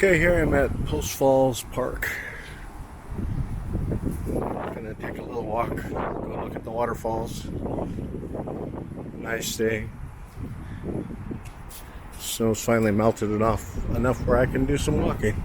Okay, here I'm at Post Falls Park. Gonna take a little walk, go look at the waterfalls. Nice day. Snow's finally melted enough where I can do some walking.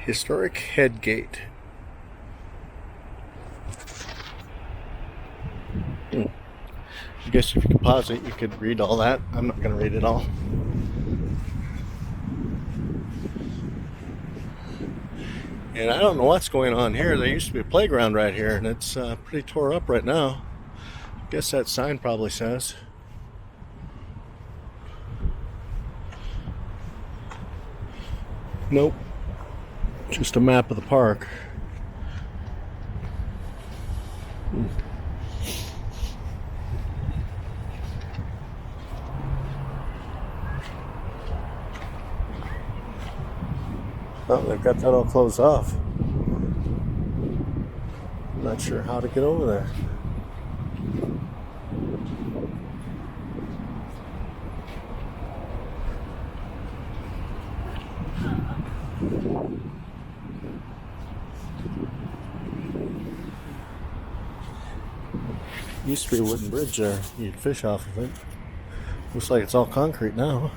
Historic Head Gate. I guess if you could pause it, you could read all that. I'm not going to read it all. And I don't know what's going on here. There used to be a playground right here, and it's pretty tore up right now. I guess that sign probably says. Nope. Just a map of the park. Oh, they've got that all closed off. I'm not sure how to get over there. Used to be a wooden bridge there. You'd fish off of it. Looks like it's all concrete now.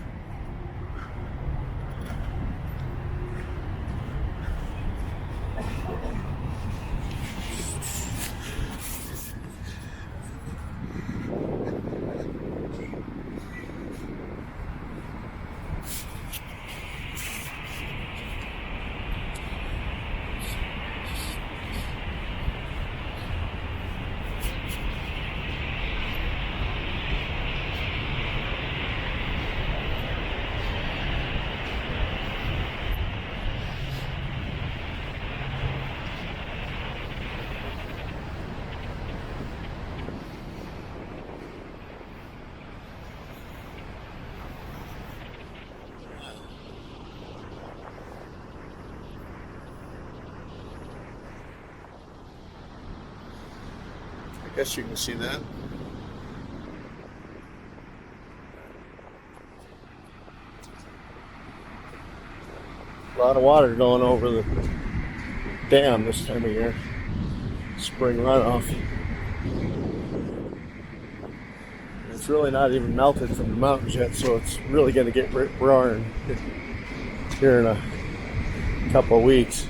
I guess you can see that. A lot of water going over the dam this time of year. Spring runoff. It's really not even melted from the mountains yet, so it's really going to get roaring here in a couple of weeks.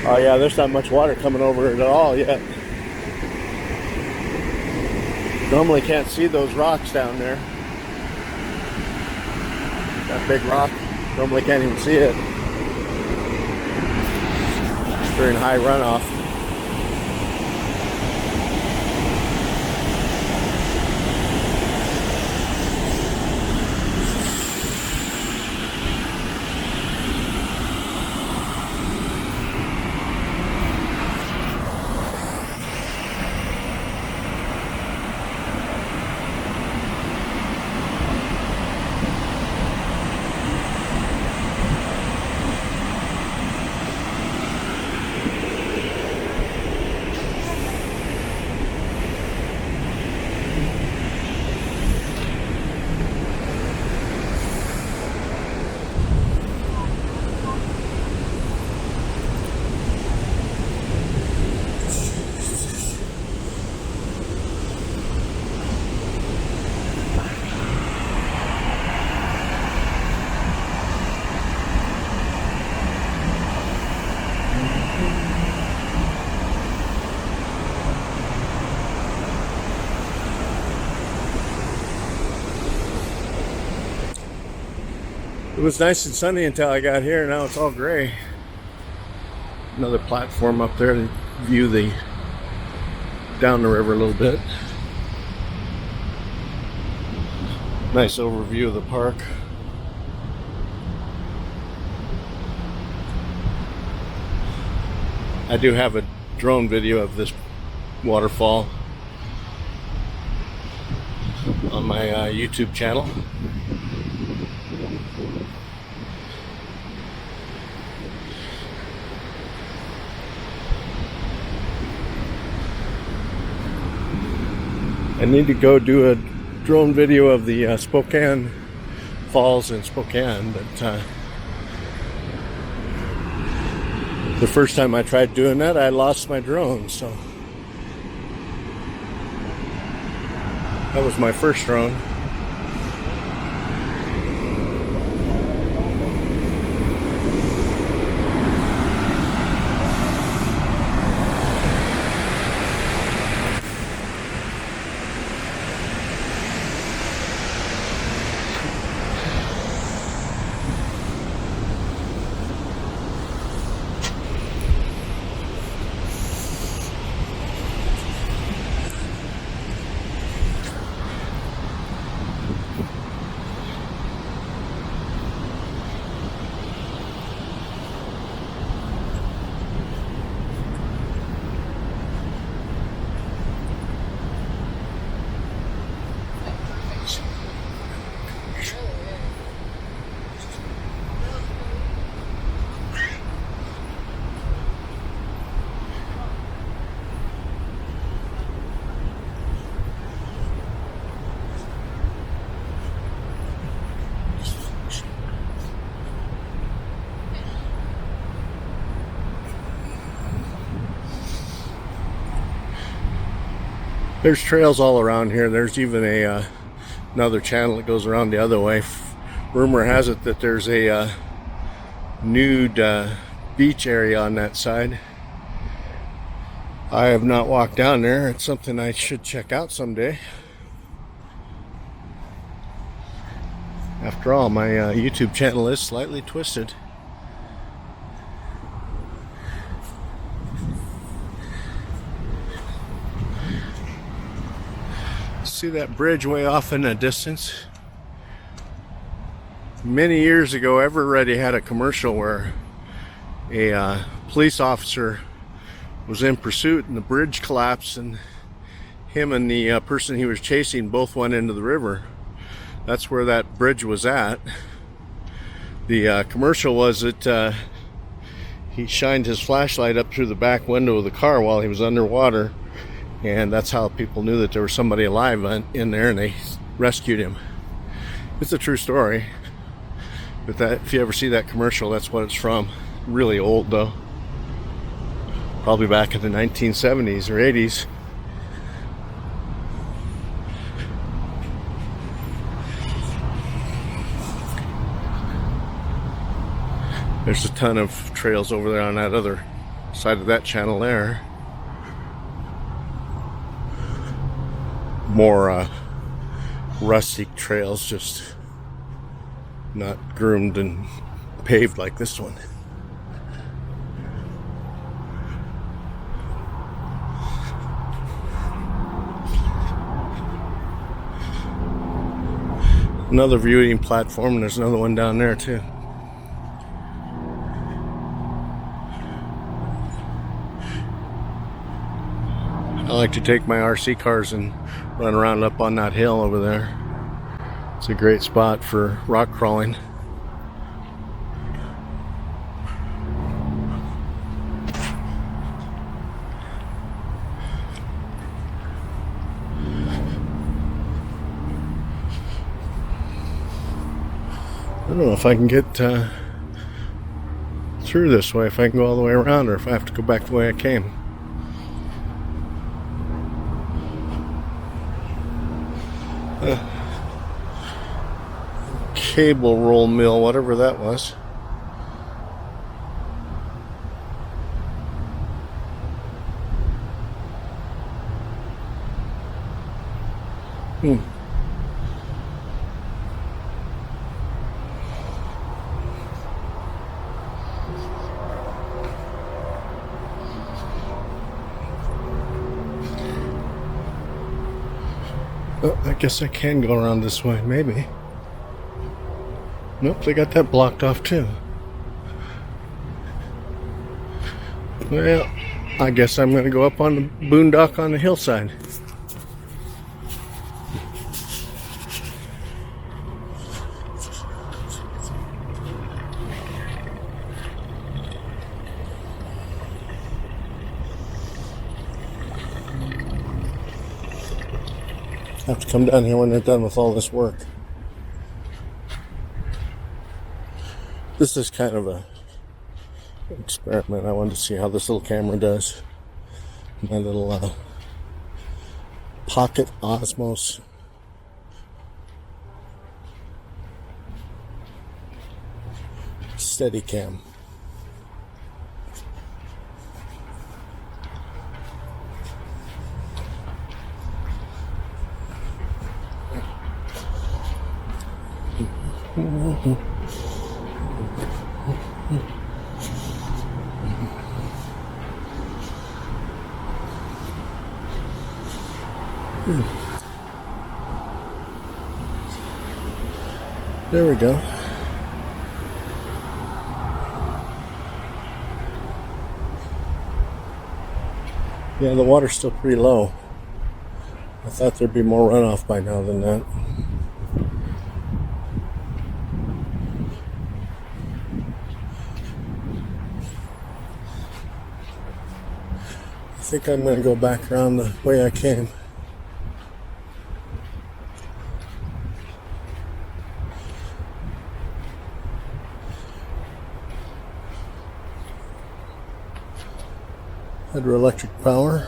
Oh yeah, there's not much water coming over it at all yet. Normally can't see those rocks down there. That big rock, normally can't even see it during high runoff. It was nice and sunny until I got here. Now it's all gray. Another platform up there to view the down the river a little bit. Nice overview of the park. I do have a drone video of this waterfall on my YouTube channel. I need to go do a drone video of the Spokane Falls in Spokane, but the first time I tried doing that, I lost my drone, so that was my first drone. There's trails all around here. There's even another channel that goes around the other way. Rumor has it that there's a nude beach area on that side. I have not walked down there. It's something I should check out someday. After all, my YouTube channel is slightly twisted. See that bridge way off in the distance? Many years ago, Everready had a commercial where a police officer was in pursuit and the bridge collapsed, and him and the person he was chasing both went into the river. That's where that bridge was at. The commercial was that he shined his flashlight up through the back window of the car while he was underwater, and that's how people knew that there was somebody alive in there, and they rescued him. It's a true story. But that, if you ever see that commercial, that's what it's from. Really old though. Probably back in the 1970s or 80s. There's a ton of trails over there on that other side of that channel there. More rustic trails, just not groomed and paved like this one. Another viewing platform, and there's another one down there too. I like to take my RC cars and run around up on that hill over there. It's a great spot for rock crawling. I don't know if I can get through this way, if I can go all the way around, or if I have to go back the way I came. Cable roll mill, whatever that was. Oh, I guess I can go around this way, maybe. Nope, they got that blocked off too. Well, I guess I'm going to go up on the boondock on the hillside. Have to come down here when they're done with all this work. This is kind of a experiment. I wanted to see how this little camera does. My little Pocket Osmos Steadicam. There we go. Yeah, the water's still pretty low. I thought there'd be more runoff by now than that. I think I'm going to go back around the way I came. Hydroelectric power.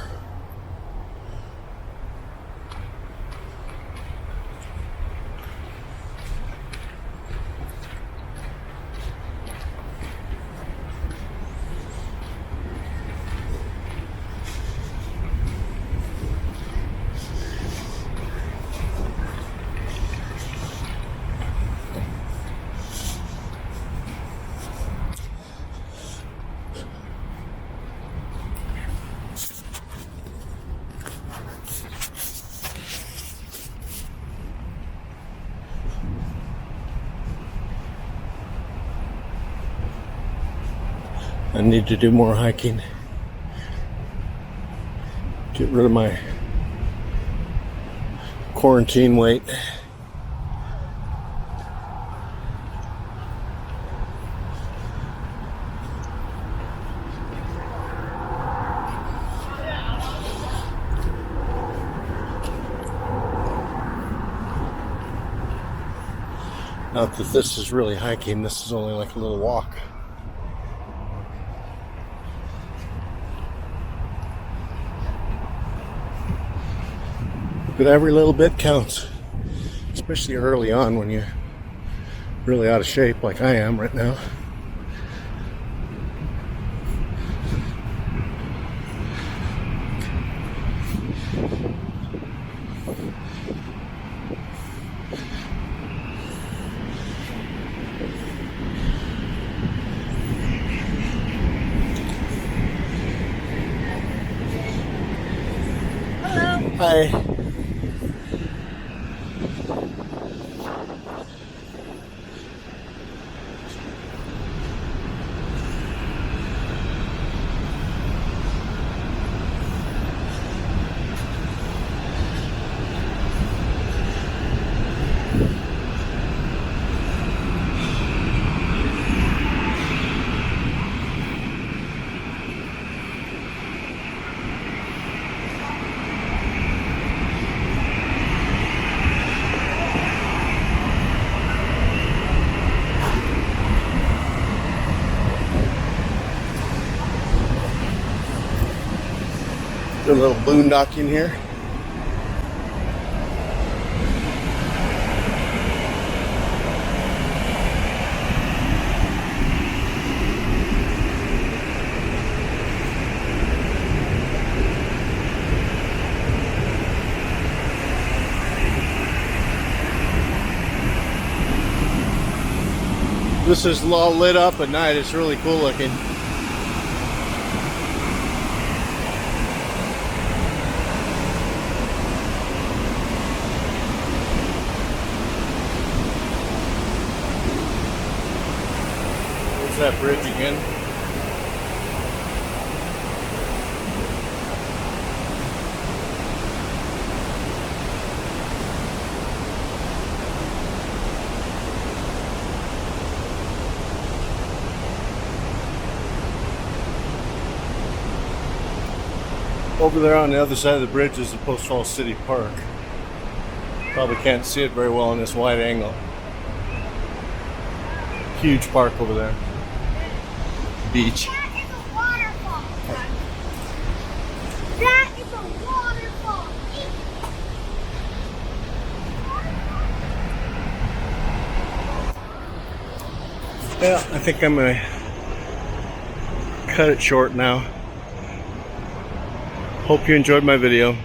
I need to do more hiking. Get rid of my quarantine weight. Not that this is really hiking, this is only like a little walk. But every little bit counts, especially early on when you're really out of shape like I am right now. Hello. Hi. Do a little boondocking here. This is all lit up at night. It's really cool looking. that bridge again. Over there on the other side of the bridge is the Post Falls City Park. Probably can't see it very well in this wide angle. Huge park over there. Beach. That is a waterfall. That is a waterfall. Yeah, I think I'm gonna cut it short now. Hope you enjoyed my video.